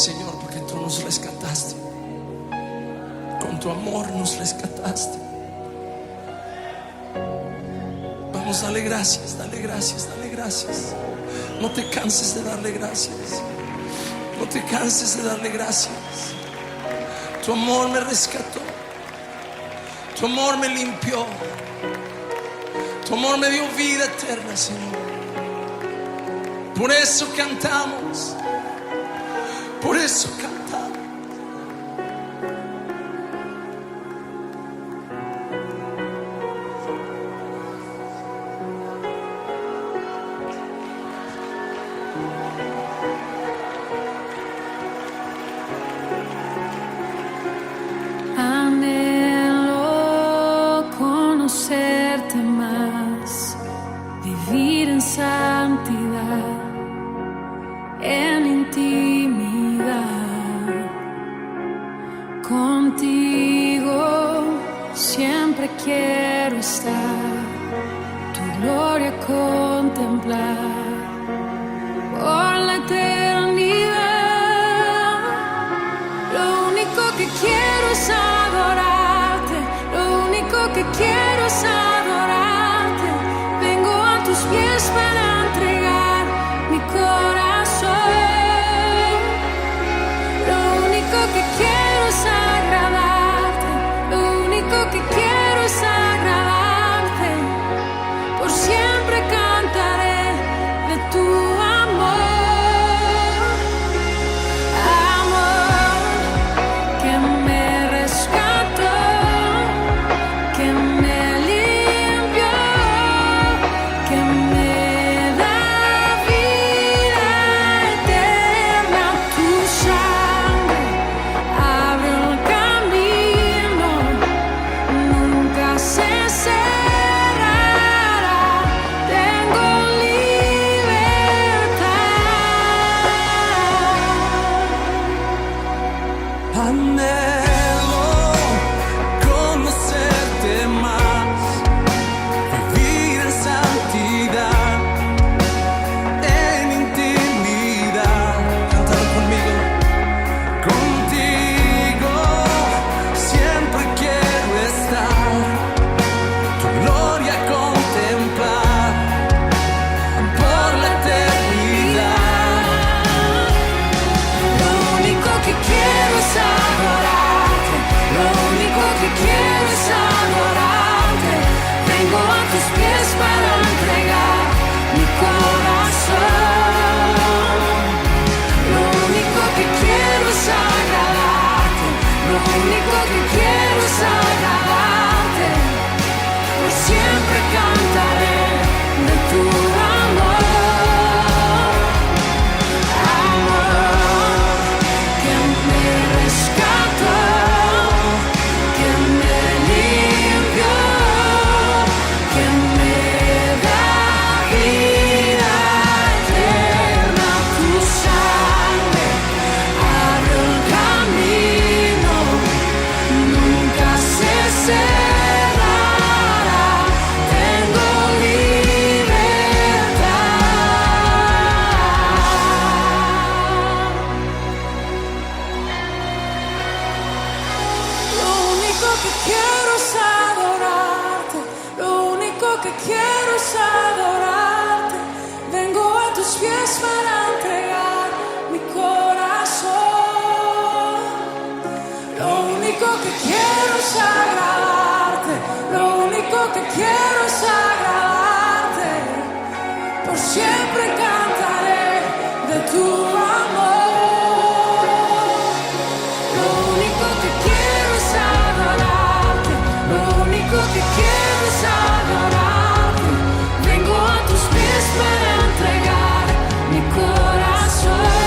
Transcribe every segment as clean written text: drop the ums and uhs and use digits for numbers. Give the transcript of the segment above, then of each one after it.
Señor, porque tú nos rescataste. Con tu amor nos rescataste. Vamos, dale gracias, dale gracias, dale gracias. No te canses de darle gracias. No te canses de darle gracias. Tu amor me rescató. Tu amor me limpió. Tu amor me dio vida eterna, Señor. Por eso cantamos. Por eso cantamos. Anhelo conocerte más, vivir en santidad, en intimidad. Contigo siempre quiero estar, tu gloria contemplar por la eternidad. Lo único que quiero es adorarte, lo único que quiero es adorarte. Vengo a tus pies para entregar mi corazón. Lo único que quiero es agradarte, lo único que quiero es agradarte. Por siempre cantaré de tu amor, amor que me rescató, que me limpió, que me da vida eterna. Tu sangre abre el camino, nunca se cerrará. Tengo libertad. Anhelo conocerte más, vivir en santidad, en intimidad. Cántalo conmigo. Contigo siempre quiero estar, tu gloria contemplar por la eternidad. Lo único que quiero es adorarte, lo único que quiero es adorarte. Vengo a tus pies para entregar mi corazón. Lo único que quiero es agradarte, lo único que quiero es agradarte. Por siempre cantaré de tu amor, amor que me rescató, que me limpió, que me da vida eterna. Tu sangre abre el camino, nunca se cerrará. Tengo libertad. Lo único que quiero es adorarte, lo único que quiero es adorarte. Vengo a tus pies para entregar mi corazón. Lo único que quiero es agradarte, lo único que quiero es agradarte. Por siempre cantaré de tu amor. Lo único que quiero es adorarte, lo único que quiero es adorarte. Vengo a tus pies para entregar mi corazón.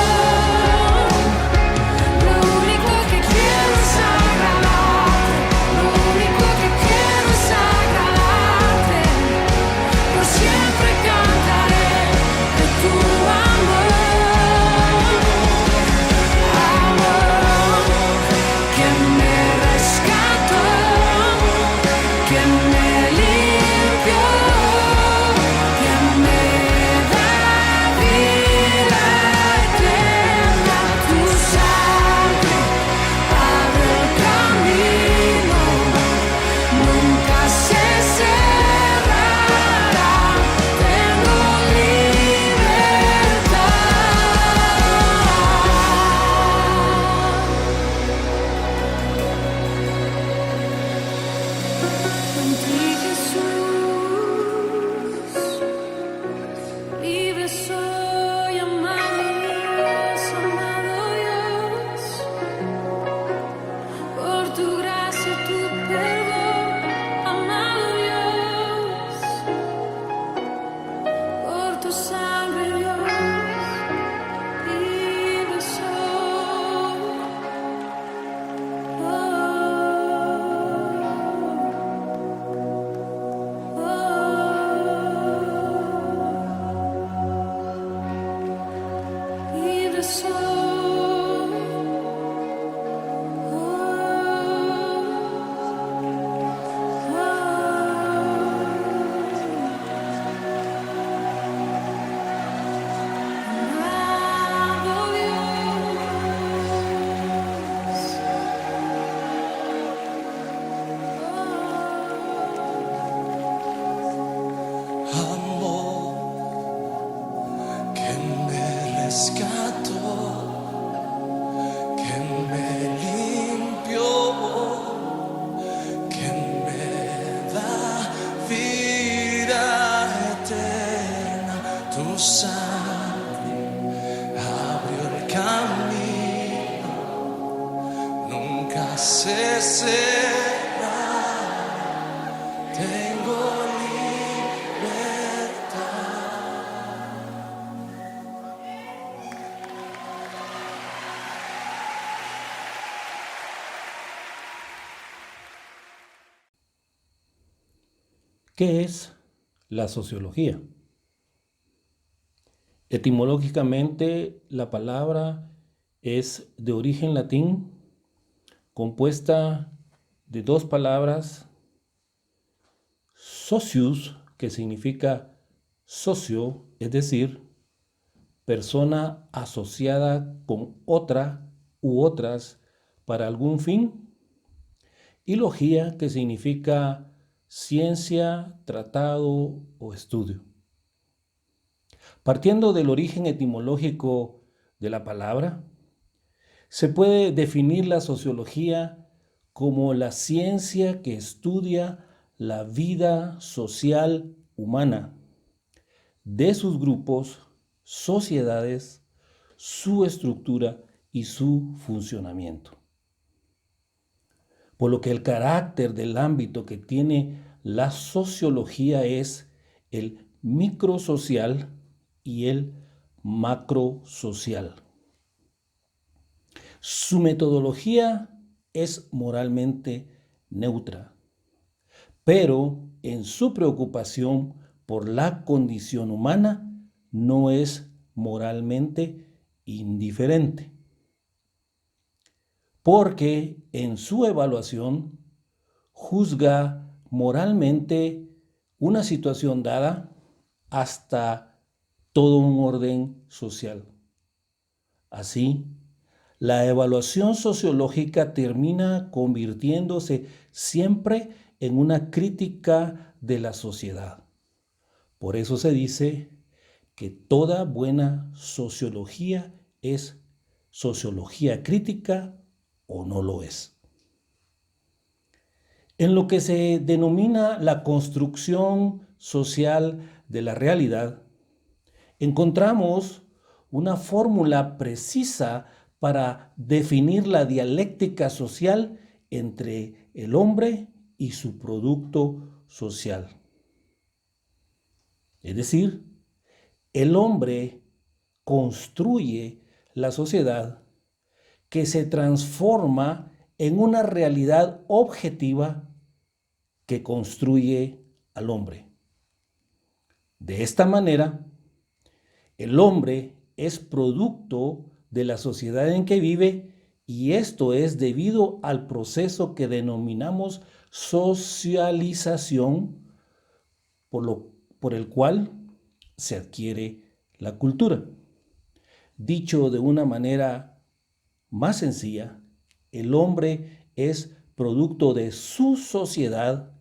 Lo único que quiero es agradarte, lo único que quiero es agradarte. Por siempre cantaré de tu amor. sangre, Dios, libre soy. Libre soy. Amado Amor que me rescató, que me limpió, que me da vida eterna. Tu sangre abrió el camino, nunca se cerrará. Tengo libertad. ¿Qué es la sociología? Etimológicamente, la palabra es de origen latín, compuesta de dos palabras, socius, que significa socio, es decir, persona asociada con otra u otras para algún fin, y logía, que significa ciencia, tratado o estudio. Partiendo del origen etimológico de la palabra, se puede definir la sociología como la ciencia que estudia la vida social humana, de sus grupos, sociedades, su estructura y su funcionamiento. Por lo que el carácter del ámbito que tiene la sociología es el microsocial y el macrosocial. Su metodología es moralmente neutra, pero en su preocupación por la condición humana no es moralmente indiferente, porque en su evaluación juzga moralmente una situación dada hasta todo un orden social. Así, la evaluación sociológica termina convirtiéndose siempre en una crítica de la sociedad. Por eso se dice que toda buena sociología es sociología crítica o no lo es. En lo que se denomina la construcción social de la realidad, encontramos una fórmula precisa para definir la dialéctica social entre el hombre y su producto social. Es decir, el hombre construye la sociedad que se transforma en una realidad objetiva que construye al hombre. De esta manera, el hombre es producto de la sociedad en que vive, y esto es debido al proceso que denominamos socialización, por el cual se adquiere la cultura. Dicho de una manera más sencilla, el hombre es producto de su sociedad,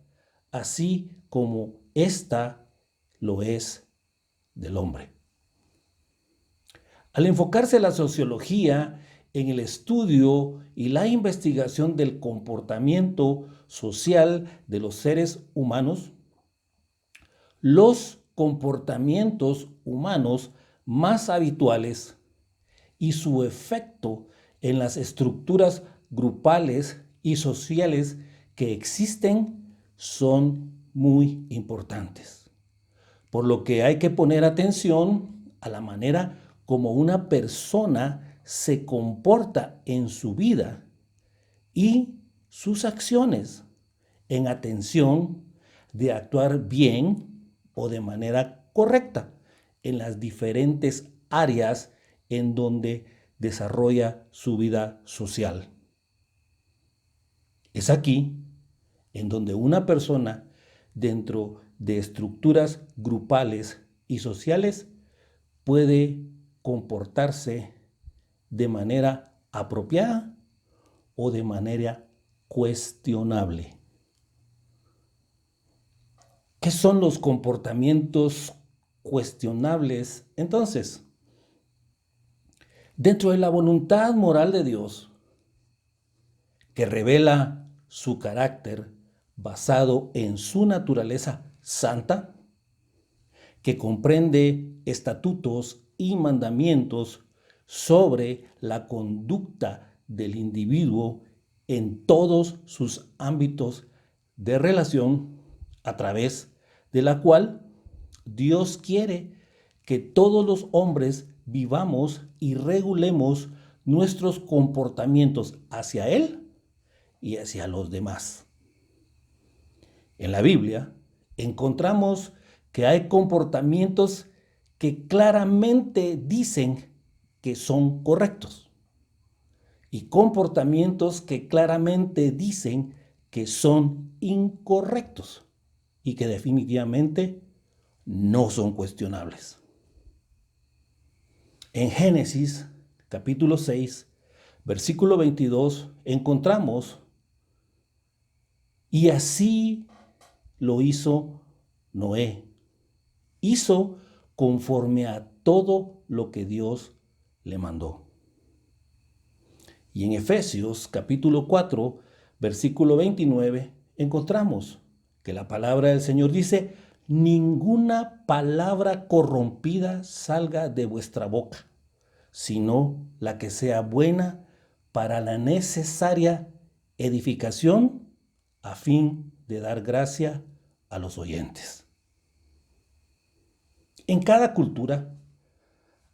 así como ésta lo es del hombre. Al enfocarse la sociología en el estudio y la investigación del comportamiento social de los seres humanos, los comportamientos humanos más habituales y su efecto en las estructuras grupales y sociales que existen son muy importantes. por lo que hay que poner atención a la manera como una persona se comporta en su vida y sus acciones, en atención de actuar bien o de manera correcta en las diferentes áreas en donde desarrolla su vida social. Es aquí en donde una persona, dentro de estructuras grupales y sociales, puede comportarse de manera apropiada o de manera cuestionable. ¿Qué son los comportamientos cuestionables? Entonces, dentro de la voluntad moral de Dios, que revela su carácter basado en su naturaleza santa, que comprende estatutos y mandamientos sobre la conducta del individuo en todos sus ámbitos de relación, a través de la cual Dios quiere que todos los hombres vivamos y regulemos nuestros comportamientos hacia Él y hacia los demás. En la Biblia encontramos que hay comportamientos que claramente dicen que son correctos y comportamientos que claramente dicen que son incorrectos y que definitivamente no son cuestionables. En Génesis capítulo 6, versículo 22, encontramos: y así lo hizo Noé. Hizo conforme a todo lo que Dios le mandó. Y en Efesios capítulo 4, versículo 29, encontramos que la palabra del Señor dice: ninguna palabra corrompida salga de vuestra boca, sino la que sea buena para la necesaria edificación, a fin de dar gracia a los oyentes. En cada cultura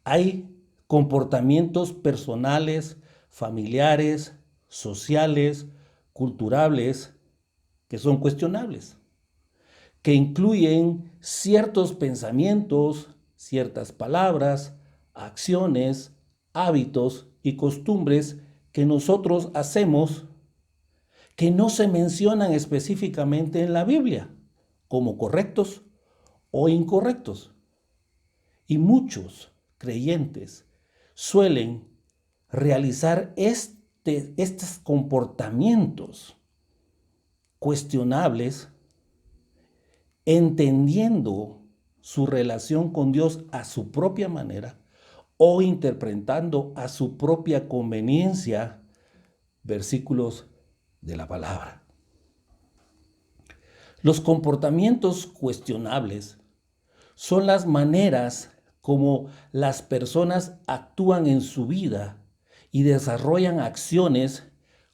hay comportamientos personales, familiares, sociales, culturales, que son cuestionables, que incluyen ciertos pensamientos, ciertas palabras, acciones, hábitos y costumbres que nosotros hacemos que no se mencionan específicamente en la Biblia como correctos o incorrectos. Y muchos creyentes suelen realizar estos comportamientos cuestionables, entendiendo su relación con Dios a su propia manera o interpretando a su propia conveniencia versículos de la palabra. Los comportamientos cuestionables son las maneras como las personas actúan en su vida y desarrollan acciones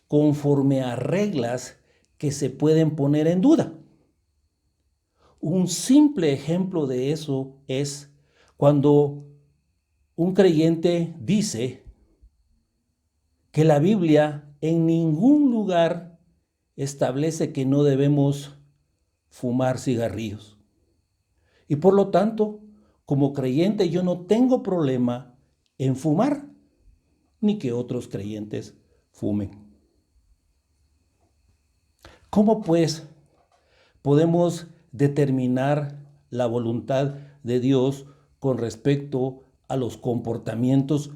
conforme a reglas que se pueden poner en duda. Un simple ejemplo de eso es cuando un creyente dice que la Biblia en ningún lugar establece que no debemos fumar cigarrillos. Y por lo tanto, como creyente, yo no tengo problema en fumar, ni que otros creyentes fumen. ¿Cómo pues podemos determinar la voluntad de Dios con respecto a los comportamientos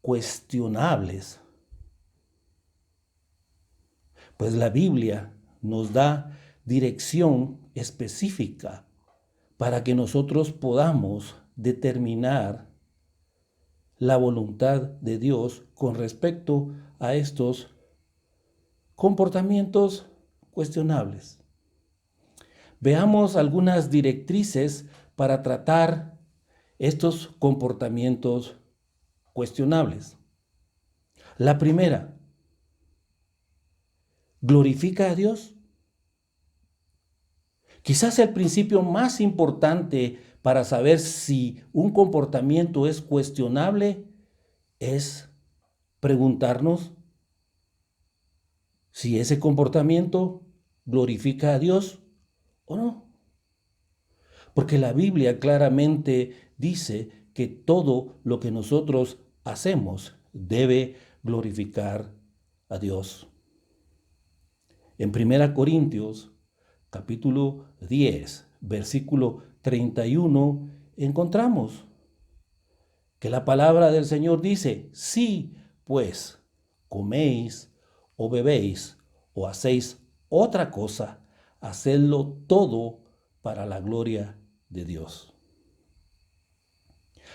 cuestionables? Pues la Biblia nos da dirección específica para que nosotros podamos determinar la voluntad de Dios con respecto a estos comportamientos cuestionables. Veamos algunas directrices para tratar estos comportamientos cuestionables. La primera: ¿glorifica a Dios? Quizás el principio más importante para saber si un comportamiento es cuestionable es preguntarnos si ese comportamiento glorifica a Dios o no. Porque la Biblia claramente dice que todo lo que nosotros hacemos debe glorificar a Dios. En 1 Corintios, capítulo 10, versículo 31, encontramos que la palabra del Señor dice: si pues coméis o bebéis o hacéis otra cosa, hacedlo todo para la gloria de Dios.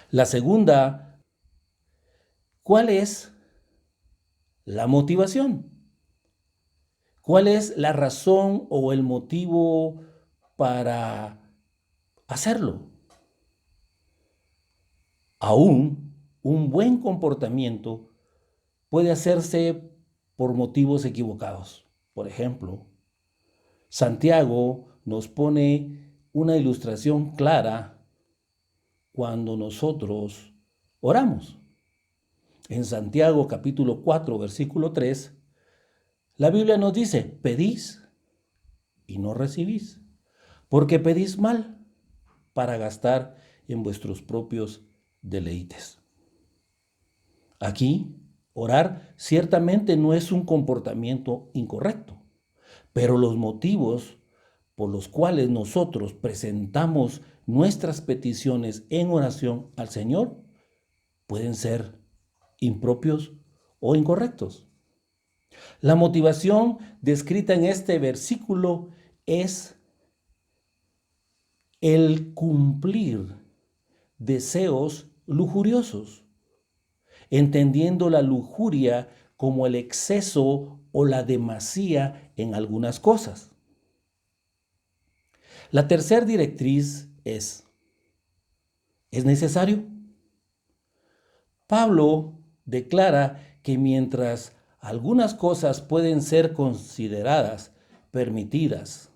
La segunda, ¿cuál es la motivación? ¿Cuál es la razón o el motivo para hacerlo? Aún un buen comportamiento puede hacerse por motivos equivocados. Por ejemplo, Santiago nos pone una ilustración clara cuando nosotros oramos. En Santiago capítulo 4, versículo 3, la Biblia nos dice: pedís y no recibís, porque pedís mal para gastar en vuestros propios deleites. Aquí, orar ciertamente no es un comportamiento incorrecto, pero los motivos por los cuales nosotros presentamos nuestras peticiones en oración al Señor pueden ser impropios o incorrectos. La motivación descrita en este versículo es el cumplir deseos lujuriosos, entendiendo la lujuria como el exceso o la demasía en algunas cosas. La tercera directriz ¿es necesario? Pablo declara que mientras algunas cosas pueden ser consideradas permitidas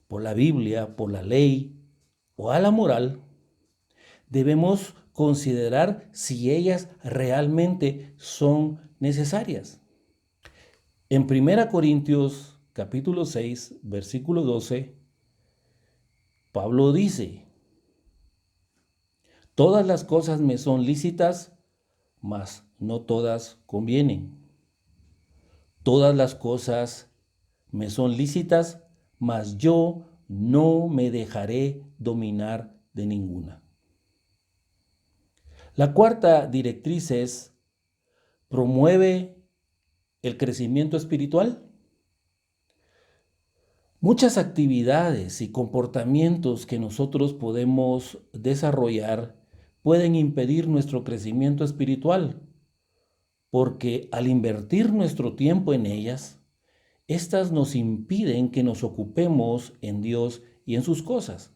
por la Biblia, por la ley o a la moral, debemos considerar si ellas realmente son necesarias. En 1 Corintios capítulo 6, versículo 12, Pablo dice: todas las cosas me son lícitas, mas no todas convienen. Todas las cosas me son lícitas, mas yo no me dejaré dominar de ninguna. La cuarta directriz es: promueve el crecimiento espiritual. Muchas actividades y comportamientos que nosotros podemos desarrollar pueden impedir nuestro crecimiento espiritual, porque al invertir nuestro tiempo en ellas, estas nos impiden que nos ocupemos en Dios y en sus cosas.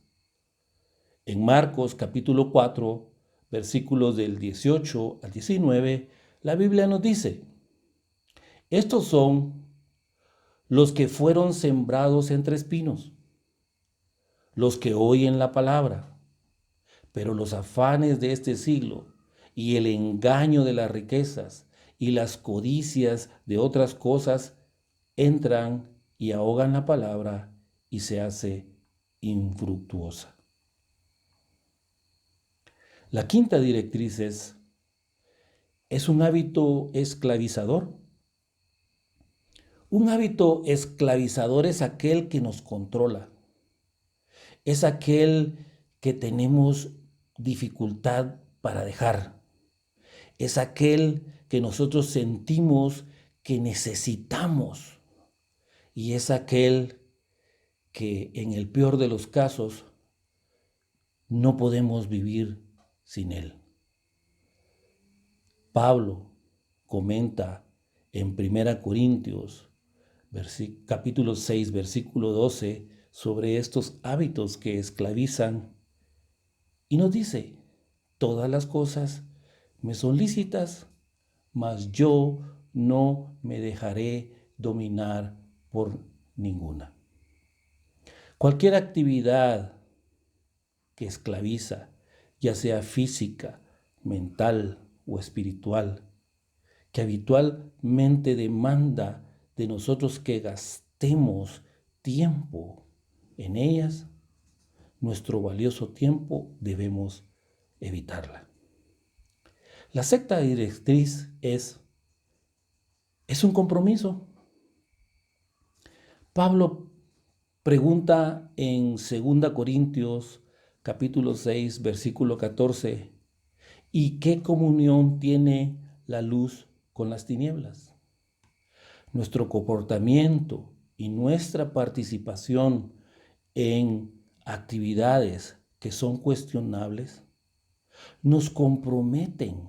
En Marcos capítulo 4, versículos del 18 al 19, la Biblia nos dice: estos son los que fueron sembrados entre espinos, los que oyen la palabra, pero los afanes de este siglo y el engaño de las riquezas y las codicias de otras cosas entran y ahogan la palabra y se hace infructuosa. La quinta directriz es un hábito esclavizador. Un hábito esclavizador es aquel que nos controla. Es aquel que tenemos dificultad para dejar. Es aquel que nosotros sentimos que necesitamos. Y es aquel que en el peor de los casos no podemos vivir sin él. Pablo comenta en 1 Corintios capítulo 6, versículo 12, sobre estos hábitos que esclavizan, y nos dice: todas las cosas me son lícitas, mas yo no me dejaré dominar por ninguna. Cualquier actividad que esclaviza, ya sea física, mental o espiritual, que habitualmente demanda de nosotros que gastemos tiempo en ellas, nuestro valioso tiempo debemos evitarla. La sexta directriz es un compromiso. Pablo pregunta en 2 Corintios capítulo 6, versículo 14, ¿y qué comunión tiene la luz con las tinieblas? Nuestro comportamiento y nuestra participación en actividades que son cuestionables nos comprometen,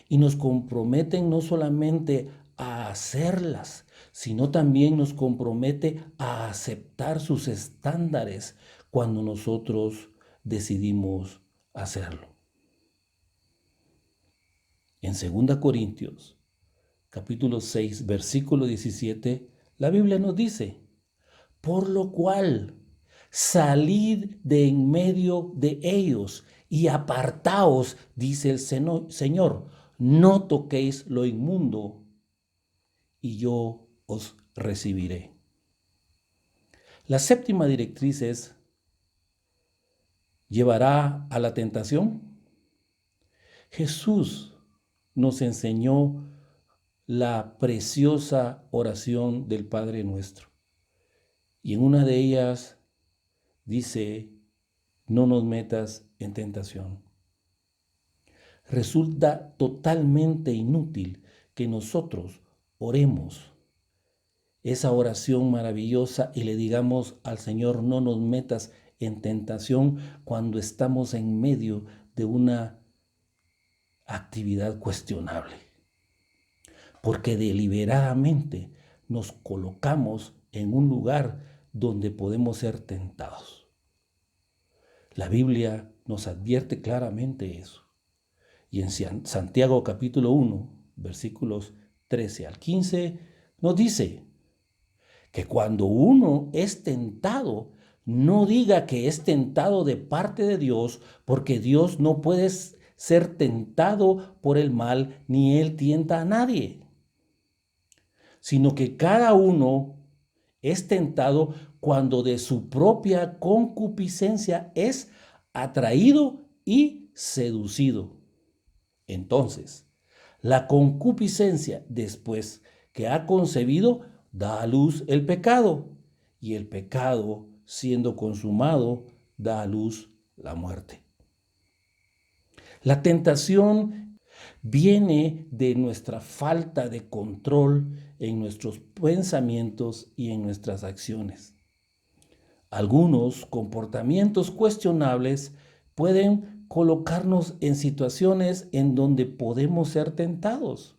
y nos comprometen no solamente a hacerlas, sino también nos compromete a aceptar sus estándares cuando nosotros decidimos hacerlo. En 2 Corintios, capítulo 6, versículo 17, la Biblia nos dice, por lo cual, salid de en medio de ellos y apartaos, dice el Señor, no toquéis lo inmundo y yo os recibiré. La séptima directriz es, ¿llevará a la tentación? Jesús nos enseñó la preciosa oración del Padre Nuestro. Y en una de ellas dice, no nos metas en tentación. Resulta totalmente inútil que nosotros oremos esa oración maravillosa y le digamos al Señor, no nos metas en tentación cuando estamos en medio de una actividad cuestionable. Porque deliberadamente nos colocamos en un lugar donde podemos ser tentados. La Biblia nos advierte claramente eso. Y en Santiago capítulo 1, versículos 13 al 15, nos dice que cuando uno es tentado, no diga que es tentado de parte de Dios, porque Dios no puede ser tentado por el mal, ni Él tienta a nadie, sino que cada uno es tentado cuando de su propia concupiscencia es atraído y seducido. Entonces, la concupiscencia, después que ha concebido, da a luz el pecado, y el pecado, siendo consumado, da a luz la muerte. La tentación viene de nuestra falta de control en nuestros pensamientos y en nuestras acciones. Algunos comportamientos cuestionables pueden colocarnos en situaciones en donde podemos ser tentados.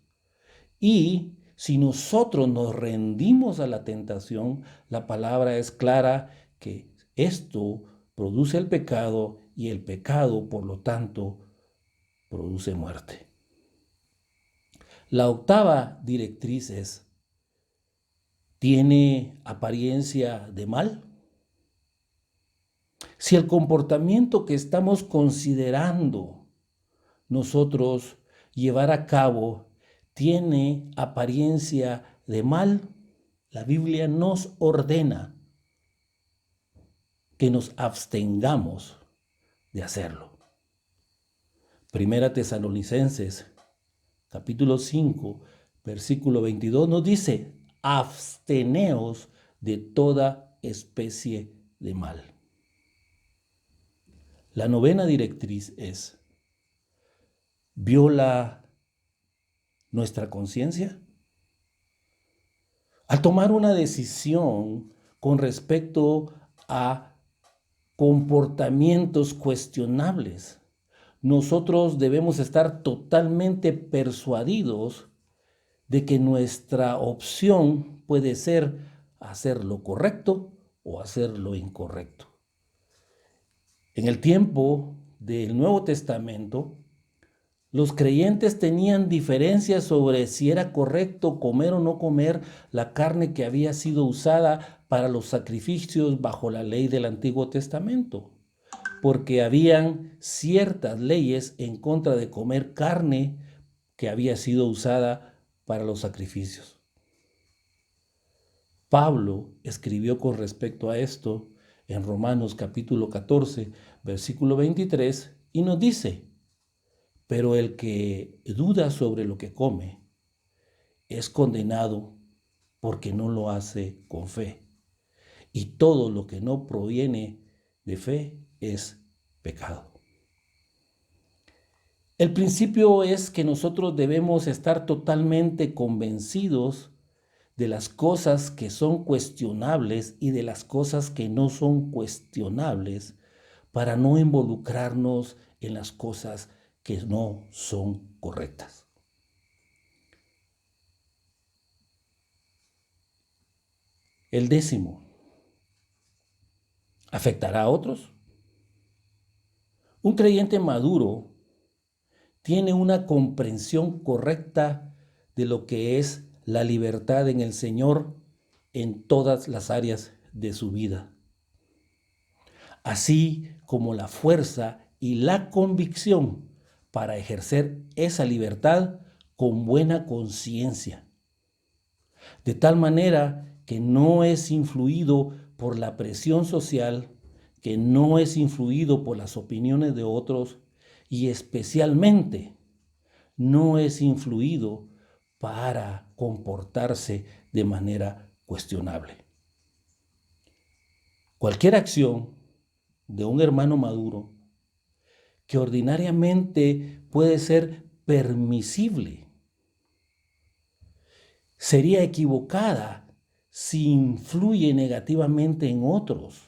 Y si nosotros nos rendimos a la tentación, la palabra es clara que esto produce el pecado y el pecado, por lo tanto, produce muerte. La octava directriz es, ¿tiene apariencia de mal? Si el comportamiento que estamos considerando nosotros llevar a cabo tiene apariencia de mal, la Biblia nos ordena que nos abstengamos de hacerlo. Primera Tesalonicenses, capítulo 5, versículo 22 nos dice, absteneos de toda especie de mal. La novena directriz es, ¿viola nuestra conciencia? Al tomar una decisión con respecto a comportamientos cuestionables, nosotros debemos estar totalmente persuadidos de que nuestra opción puede ser hacer lo correcto o hacer lo incorrecto. En el tiempo del Nuevo Testamento, los creyentes tenían diferencias sobre si era correcto comer o no comer la carne que había sido usada para los sacrificios bajo la ley del Antiguo Testamento. porque habían ciertas leyes en contra de comer carne que había sido usada para los sacrificios. Pablo escribió con respecto a esto en Romanos capítulo 14, versículo 23, y nos dice: pero el que duda sobre lo que come es condenado porque no lo hace con fe. Y todo lo que no proviene de fe es pecado. El principio es que nosotros debemos estar totalmente convencidos de las cosas que son cuestionables y de las cosas que no son cuestionables para no involucrarnos en las cosas que no son correctas. El 10, ¿afectará a otros? Un creyente maduro tiene una comprensión correcta de lo que es la libertad en el Señor en todas las áreas de su vida, así como la fuerza y la convicción para ejercer esa libertad con buena conciencia, de tal manera que no es influido por la presión social, que no es influido por las opiniones de otros y especialmente no es influido para comportarse de manera cuestionable. Cualquier acción de un hermano maduro que ordinariamente puede ser permisible sería equivocada si influye negativamente en otros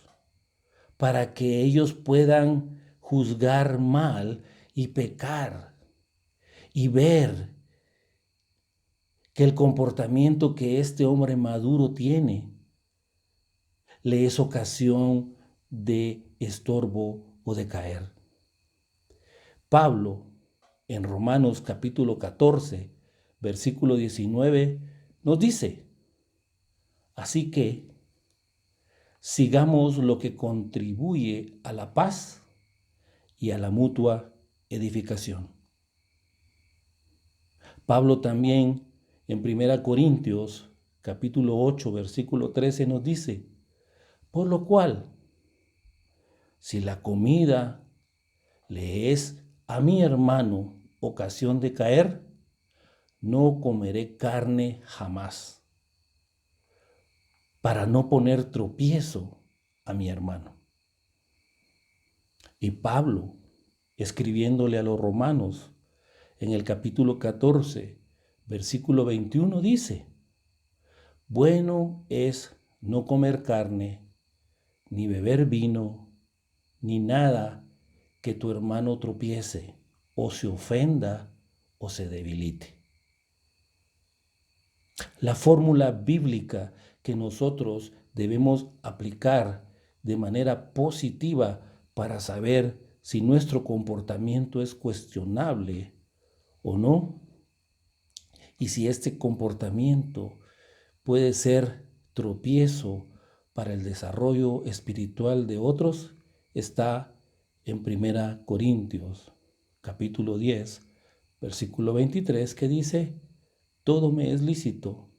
para que ellos puedan juzgar mal y pecar y ver que el comportamiento que este hombre maduro tiene le es ocasión de estorbo o de caer. Pablo, en Romanos capítulo 14, versículo 19, nos dice: así que sigamos lo que contribuye a la paz y a la mutua edificación. Pablo también en 1 Corintios capítulo 8, versículo 13 nos dice: por lo cual, si la comida le es a mi hermano ocasión de caer, no comeré carne jamás, para no poner tropiezo a mi hermano. Y Pablo, escribiéndole a los romanos, en el capítulo 14, versículo 21, dice: bueno es no comer carne, ni beber vino, ni nada que tu hermano tropiece, o se ofenda, o se debilite. La fórmula bíblica que nosotros debemos aplicar de manera positiva para saber si nuestro comportamiento es cuestionable o no, y si este comportamiento puede ser tropiezo para el desarrollo espiritual de otros, está en 1 Corintios, capítulo 10, versículo 23, que dice: todo me es lícito,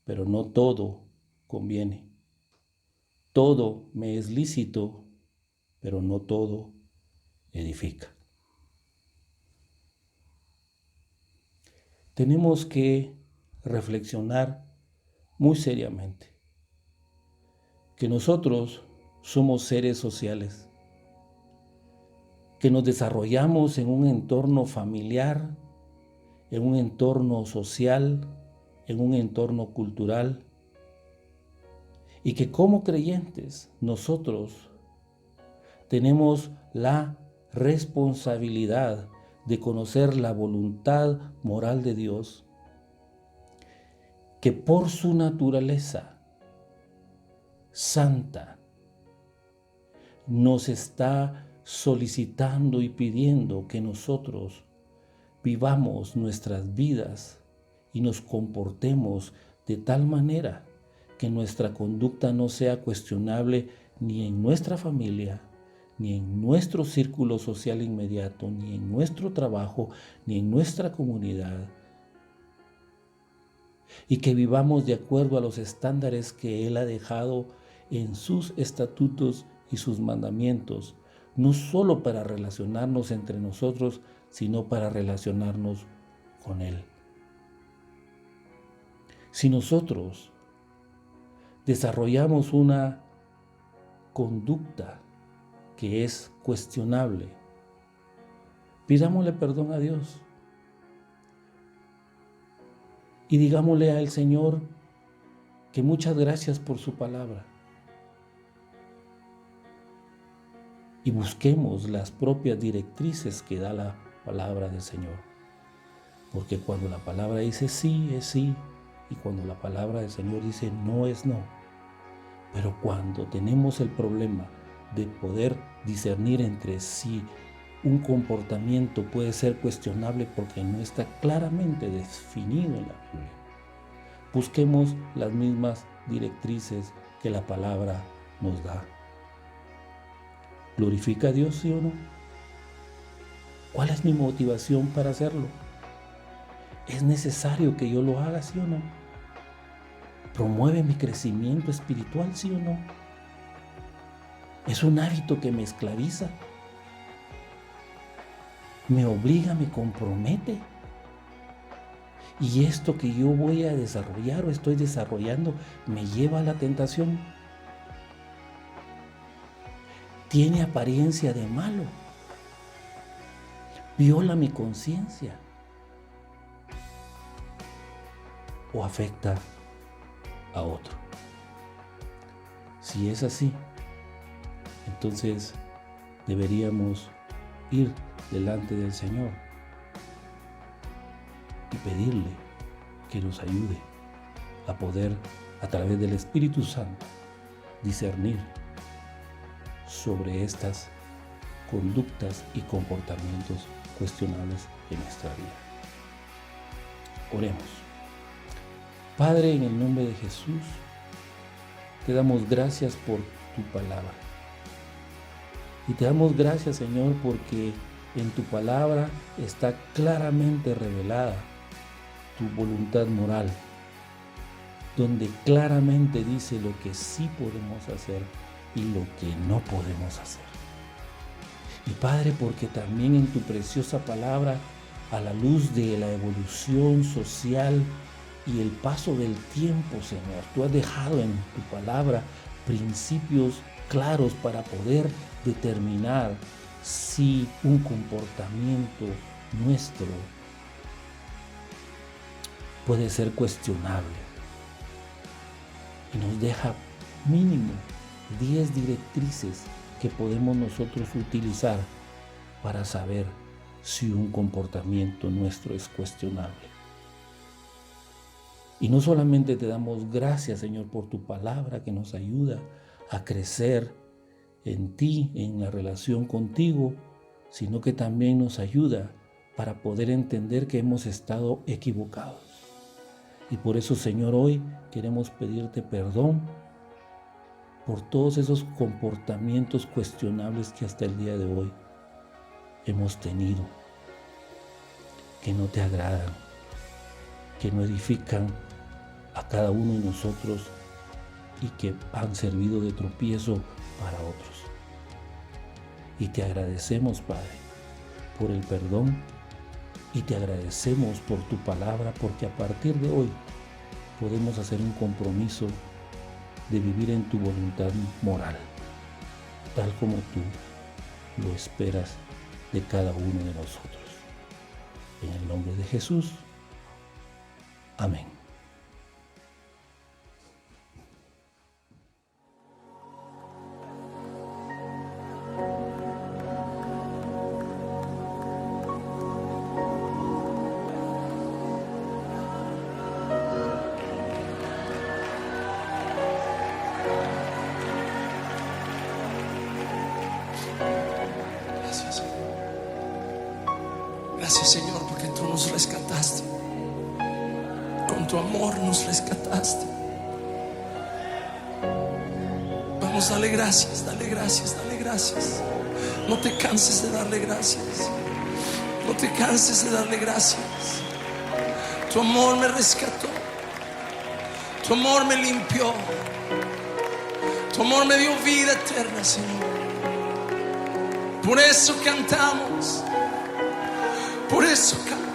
pero no todo conviene. Todo me es lícito, pero no todo edifica. Tenemos que reflexionar muy seriamente que nosotros somos seres sociales, que nos desarrollamos en un entorno familiar, en un entorno social, en un entorno cultural, y que como creyentes nosotros tenemos la responsabilidad de conocer la voluntad moral de Dios, que por su naturaleza santa nos está solicitando y pidiendo que nosotros vivamos nuestras vidas y nos comportemos de tal manera que nuestra conducta no sea cuestionable ni en nuestra familia, ni en nuestro círculo social inmediato, ni en nuestro trabajo, ni en nuestra comunidad. Y que vivamos de acuerdo a los estándares que Él ha dejado en sus estatutos y sus mandamientos, no solo para relacionarnos entre nosotros, sino para relacionarnos con Él. Si nosotros desarrollamos una conducta que es cuestionable, pidámosle perdón a Dios y digámosle al Señor que muchas gracias por su palabra. Y busquemos las propias directrices que da la palabra del Señor. Porque cuando la palabra dice sí, es sí. Y cuando la palabra del Señor dice no, es no. Pero cuando tenemos el problema de poder discernir entre si un comportamiento puede ser cuestionable porque no está claramente definido en la Biblia, busquemos las mismas directrices que la palabra nos da. ¿Glorifica a Dios, sí o no? ¿Cuál es mi motivación para hacerlo? ¿Es necesario que yo lo haga, sí o no? ¿Promueve mi crecimiento espiritual, sí o no? ¿Es un hábito que me esclaviza? ¿Me obliga, me compromete? ¿Y esto que yo voy a desarrollar o estoy desarrollando me lleva a la tentación? ¿Tiene apariencia de malo? ¿Viola mi conciencia? ¿O afecta a otro? Si es así, entonces deberíamos ir delante del Señor y pedirle que nos ayude a poder, a través del Espíritu Santo, discernir sobre estas conductas y comportamientos cuestionables en nuestra vida. Oremos. Padre, en el nombre de Jesús, te damos gracias por tu palabra. Y te damos gracias, Señor, porque en tu palabra está claramente revelada tu voluntad moral, donde claramente dice lo que sí podemos hacer y lo que no podemos hacer. Y Padre, porque también en tu preciosa palabra, a la luz de la evolución social y el paso del tiempo, Señor, tú has dejado en tu palabra principios claros para poder determinar si un comportamiento nuestro puede ser cuestionable. Y nos deja mínimo 10 directrices que podemos nosotros utilizar para saber si un comportamiento nuestro es cuestionable. Y no solamente te damos gracias, Señor, por tu palabra que nos ayuda a crecer en ti, en la relación contigo, sino que también nos ayuda para poder entender que hemos estado equivocados. Y por eso, Señor, hoy queremos pedirte perdón por todos esos comportamientos cuestionables que hasta el día de hoy hemos tenido, que no te agradan, que no edifican a cada uno de nosotros y que han servido de tropiezo para otros. Y te agradecemos, Padre, por el perdón, y te agradecemos por tu palabra, porque a partir de hoy podemos hacer un compromiso de vivir en tu voluntad moral, tal como tú lo esperas de cada uno de nosotros. En el nombre de Jesús. Amén. Gracias, Señor, porque tú nos rescataste. Con tu amor nos rescataste. Vamos, dale gracias, dale gracias, dale gracias. No te canses de darle gracias. No te canses de darle gracias. Tu amor me rescató. Tu amor me limpió. Tu amor me dio vida eterna, Señor. Por eso cantamos. Por eso cantamos.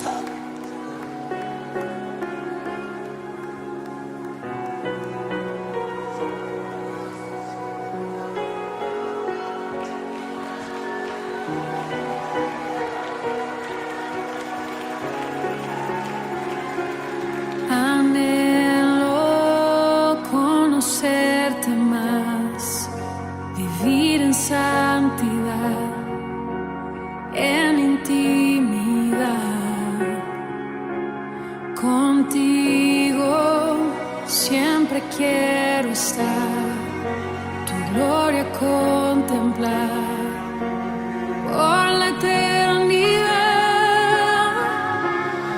Anhelo conocerte más, vivir en santidad, en intimidad. Contigo siempre quiero estar, tu gloria contemplar por la eternidad.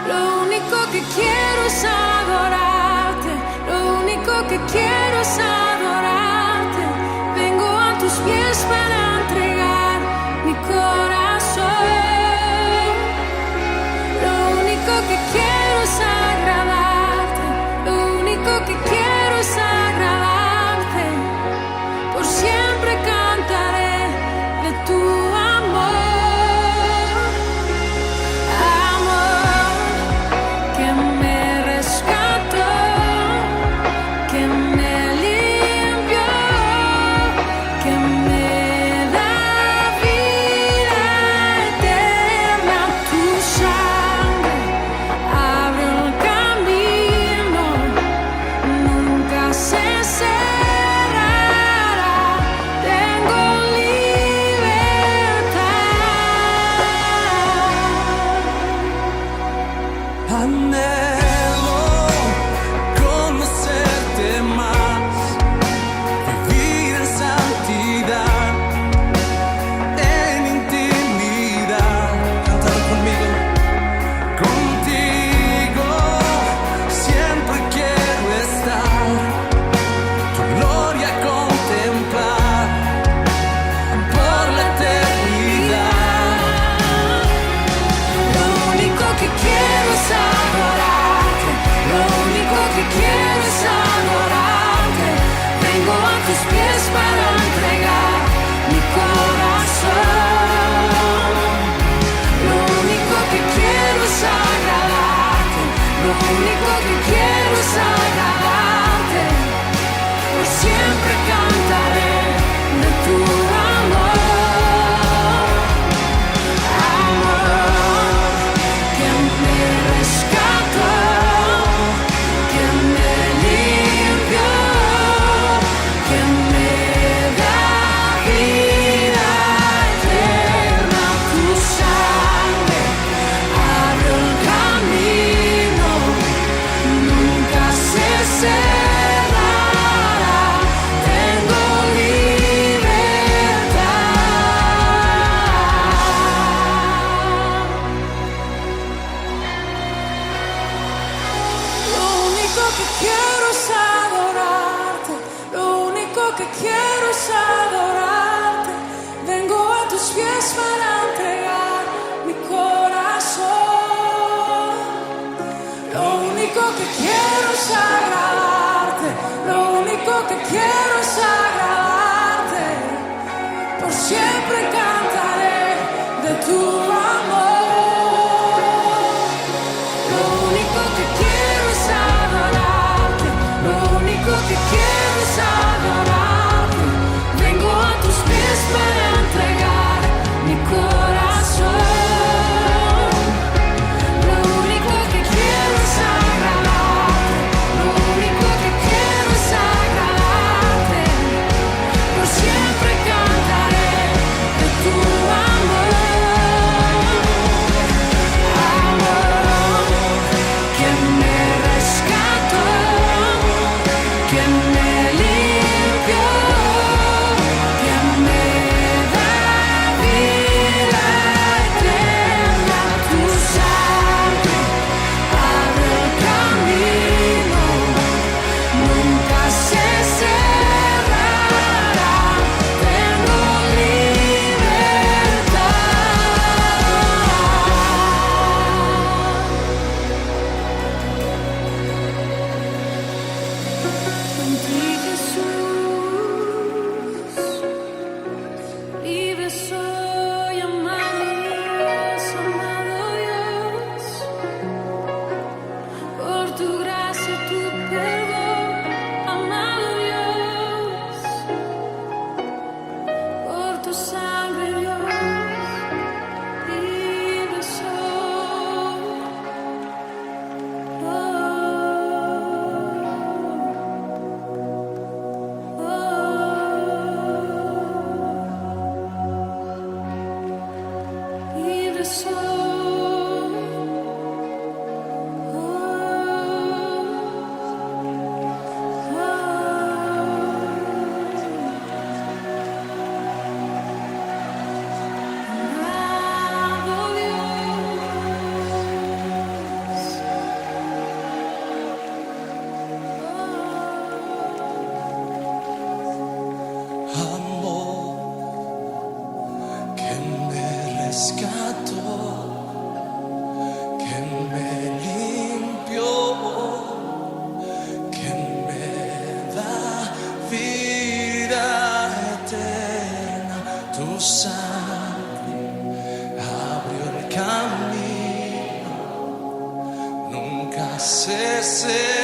Lo único que quiero es adorarte, lo único que quiero es adorarte. Vengo a tus pies para entregar mi corazón. Lo único que quiero es agradarte, lo único que quiero es agradarte. Por siempre cantaré de tu amor, amor que me rescató, que me limpió, que me da vida eterna. Tu sangre abre el camino, nunca se cerrará. Tengo libertad. Anhelo conocerte más, vivir en santidad, en intimidad. Cantar conmigo. Contigo siempre quiero estar, tu gloria contemplar por la eternidad. Lo único que quiero es adorarte, lo único que quiero es adorarte. Vengo a tus pies para entregar mi corazón. Lo único que quiero es agradarte, lo único que quiero es agradarte. Por siempre cantaré de tu amor, amor que me rescató, que me limpió, que me da vida eterna. Tu sangre abre el camino, nunca se cerrará. Tengo libertad. Lo único que quiero es adorarte, lo único que quiero es adorarte. Vengo a tus pies para entregar mi corazón. Lo único que quiero es agradarte, lo único que quiero es agradarte. Por siempre cantaré de tu amor. Lo único que quiero es adorarte, lo único que quiero es adorarte. Vengo a tus pies para entregar mi corazón. Lo único que quiero es agradarte, lo único que quiero es agradarte. Por siempre cantaré de tu amor. Se